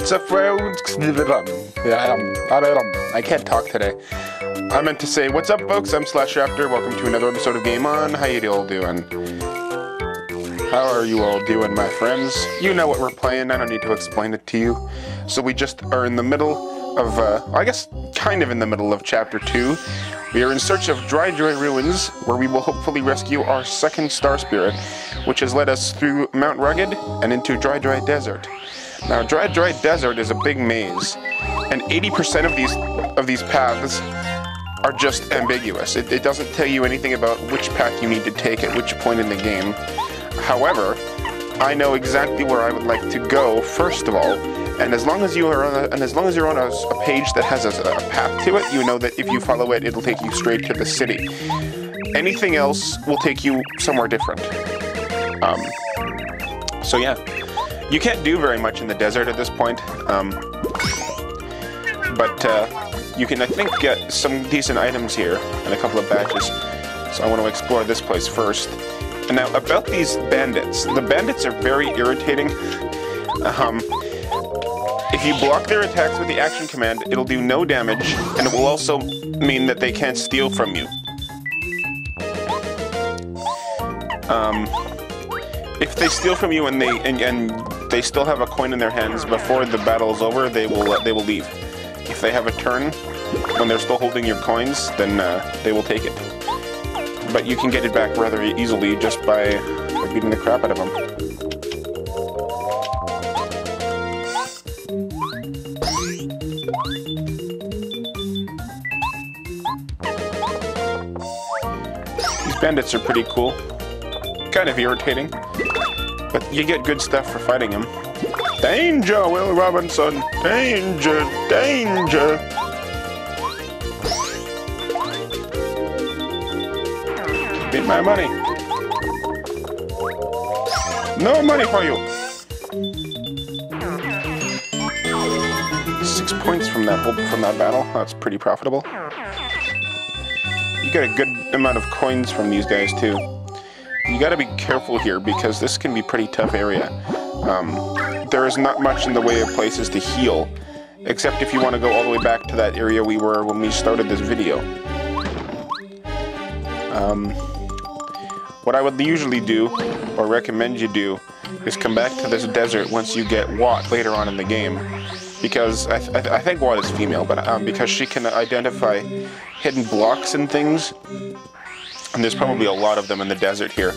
What's up, folks? I can't talk today. I meant to say, what's up, folks? I'm Slash Raptor. Welcome to another episode of Game On. How you all doing? How are you all doing, my friends? You know what we're playing. I don't need to explain it to you. So we just are in the middle of, I guess, kind of in the middle of Chapter 2. We are in search of Dry Ruins, where we will hopefully rescue our second star spirit, which has led us through Mount Rugged and into Dry Desert. Now, Dry Desert is a big maze, and 80% of these paths are just ambiguous. It doesn't tell you anything about which path you need to take at which point in the game. However, I know exactly where I would like to go first of all, and as long as you're on a page that has a path to it, you know that if you follow it, it'll take you straight to the city. Anything else will take you somewhere different. So yeah. You can't do very much in the desert at this point, but you can, I think, get some decent items here and a couple of badges. So I want to explore this place first. And now, about these bandits. The bandits are very irritating. If you block their attacks with the action command, it'll do no damage, and it will also mean that they can't steal from you. If they steal from you and they still have a coin in their hands before the battle is over, they will leave. If they have a turn when they're still holding your coins, then they will take it. But you can get it back rather easily just by beating the crap out of them. These bandits are pretty cool. Kind of irritating. But you get good stuff for fighting him. Danger, Will Robinson! Danger! Danger! Beat my money! No money for you! 6 points from that battle. That's pretty profitable. You get a good amount of coins from these guys too. You gotta be careful here because this can be a pretty tough area. There is not much in the way of places to heal, except if you want to go all the way back to that area we were when we started this video. What I would usually do, or recommend you do, is come back to this desert once you get Watt later on in the game. Because I think Watt is female, but because she can identify hidden blocks and things. And there's probably a lot of them in the desert here.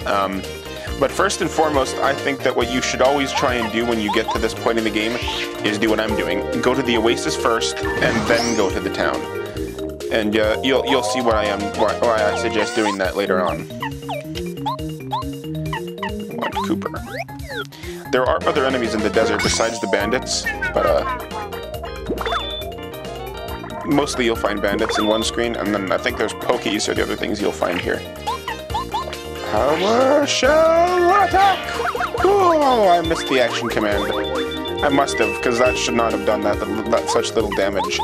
But first and foremost, I think that what you should always try and do when you get to this point in the game is do what I'm doing. Go to the Oasis first, and then go to the town. And you'll see why I suggest doing that later on. One Cooper. There are other enemies in the desert besides the bandits, but mostly you'll find bandits in one screen, and then I think there's pokies or the other things you'll find here. Power Shell Attack! Oh, I missed the action command. I must have, because that should not have done that such little damage.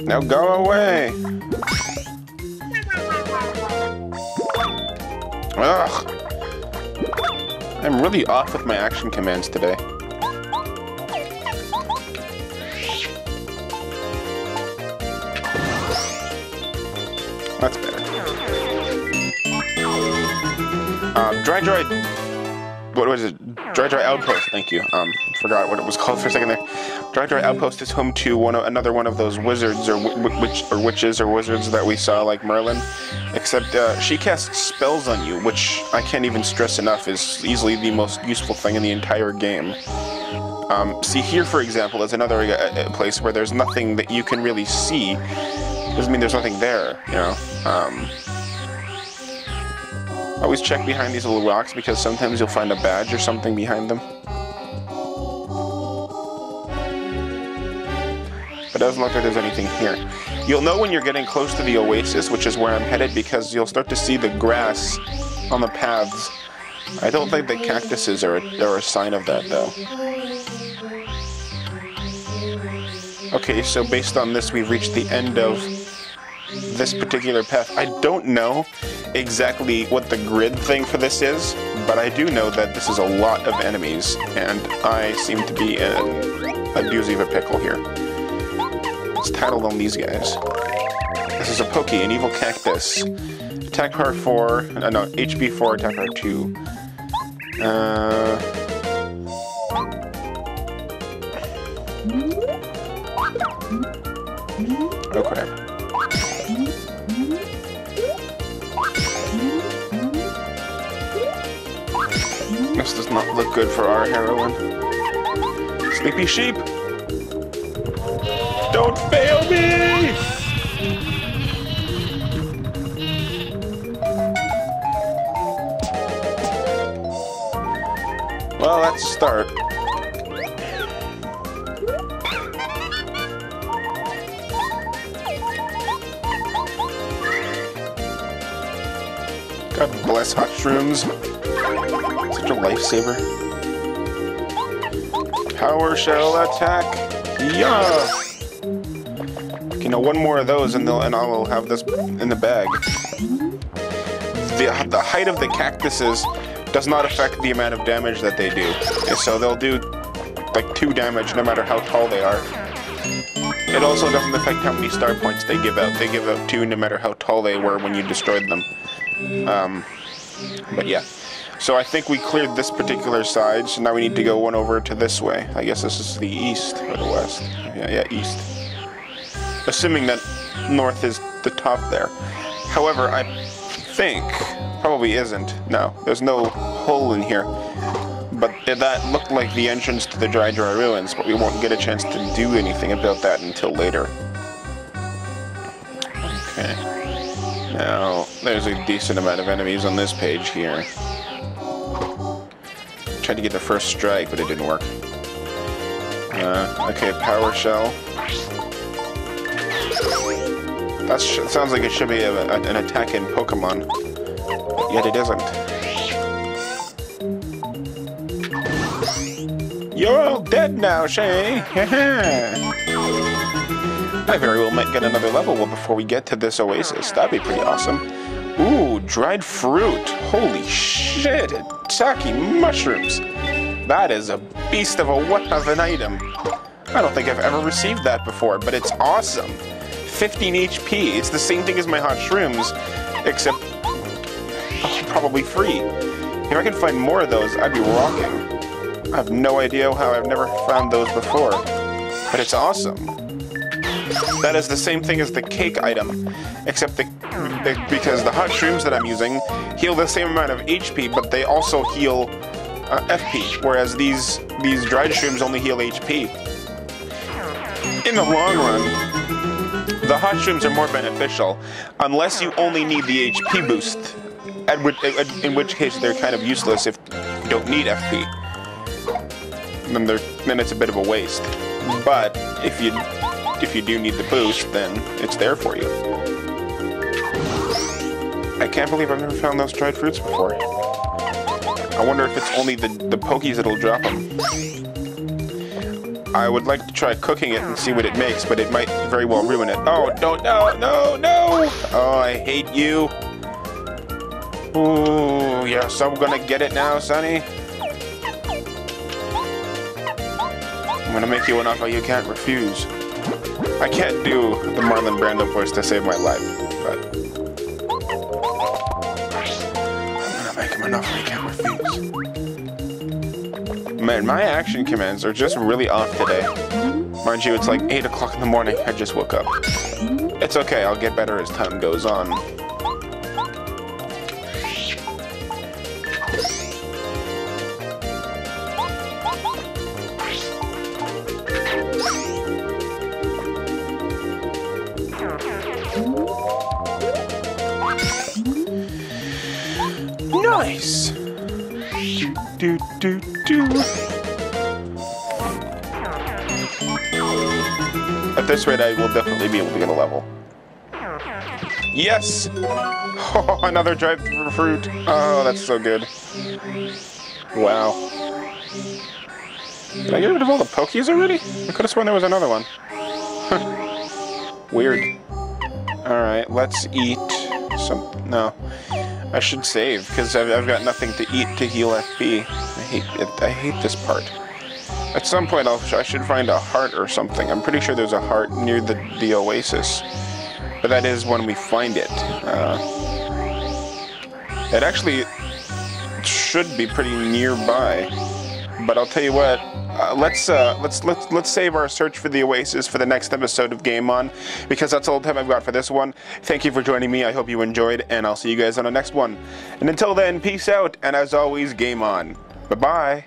Now go away! Ugh! I'm really off with my action commands today. That's better. What was it? Dry Outpost, thank you. Forgot what it was called for a second there. Dry Outpost is home to another one of those wizards or witches or wizards that we saw, like Merlin. Except she casts spells on you, which I can't even stress enough is easily the most useful thing in the entire game. See, here, for example, is another place where there's nothing that you can really see. Doesn't mean there's nothing there, you know. Always check behind these little rocks because sometimes you'll find a badge or something behind them. But it doesn't look like there's anything here. You'll know when you're getting close to the Oasis, which is where I'm headed, because you'll start to see the grass on the paths. I don't think the cactuses are a sign of that, though. Okay, so based on this, we've reached the end of this particular path. I don't know exactly what the grid thing for this is, but I do know that this is a lot of enemies, and I seem to be in a doozy of a pickle here. Let's tattle on these guys. This is a Pokey, an evil cactus. Attack power 4, no, HP 4, attack power 2. Okay. This does not look good for our heroine. Sleepy sheep! Don't fail me! Well, let's start. God bless hot shrooms. Such a lifesaver. Power shell attack. Yeah. Okay, now one more of those, and I'll have this in the bag. The height of the cactuses does not affect the amount of damage that they do. So they'll do like 2 damage no matter how tall they are. It also doesn't affect how many star points they give out. They give out 2 no matter how tall they were when you destroyed them. But yeah. So I think we cleared this particular side, so now we need to go one over to this way. I guess this is the east or the west. Yeah, east. Assuming that north is the top there. However, I think probably isn't. No, there's no hole in here. But that looked like the entrance to the Dry Ruins, but we won't get a chance to do anything about that until later. Okay. Now, there's a decent amount of enemies on this page here. Tried to get the first strike, but it didn't work. Okay, Power Shell. That sounds like it should be an attack in Pokemon, but yet it isn't. You're all dead now, Shay! I very well might get another level before we get to this Oasis. That'd be pretty awesome. Ooh, dried fruit. Holy shit, Taki mushrooms. That is a beast of an item. I don't think I've ever received that before, but it's awesome. 15 HP. It's the same thing as my hot shrooms, except probably free. If I can find more of those, I'd be rocking. I have no idea how I've never found those before, but it's awesome. That is the same thing as the cake item, except because the hot shrooms that I'm using heal the same amount of HP, but they also heal FP, whereas these dried shrooms only heal HP. In the long run, the hot shrooms are more beneficial, unless you only need the HP boost, in which case they're kind of useless if you don't need FP. Then it's a bit of a waste. But if you do need the boost, then it's there for you. I can't believe I've never found those dried fruits before. I wonder if it's only the Pokies that'll drop them. I would like to try cooking it and see what it makes, but it might very well ruin it. Oh, no! Oh, I hate you. Ooh, yes, I'm gonna get it now, Sonny. I'm gonna make you an offer you can't refuse. I can't do the Marlon Brando voice to save my life, but I'm gonna make him an offer he can't refuse. Man, my action commands are just really off today. Mind you, it's like 8 o'clock in the morning. I just woke up. It's okay, I'll get better as time goes on. Nice! Do. At this rate, I will definitely be able to get a level. Yes! Oh, another dried fruit. Oh, that's so good. Wow. Did I get rid of all the Pokies already? I could have sworn there was another one. Weird. Alright, let's eat some... No. I should save, because I've got nothing to eat to heal FP. I hate this part. At some point, I should find a heart or something. I'm pretty sure there's a heart near the Oasis. But that is when we find it. It actually should be pretty nearby. But I'll tell you what, let's save our search for the Oasis for the next episode of Game On, because that's all the time I've got for this one. Thank you for joining me. I hope you enjoyed, and I'll see you guys on the next one. And until then, peace out, and as always, Game On. Bye-bye.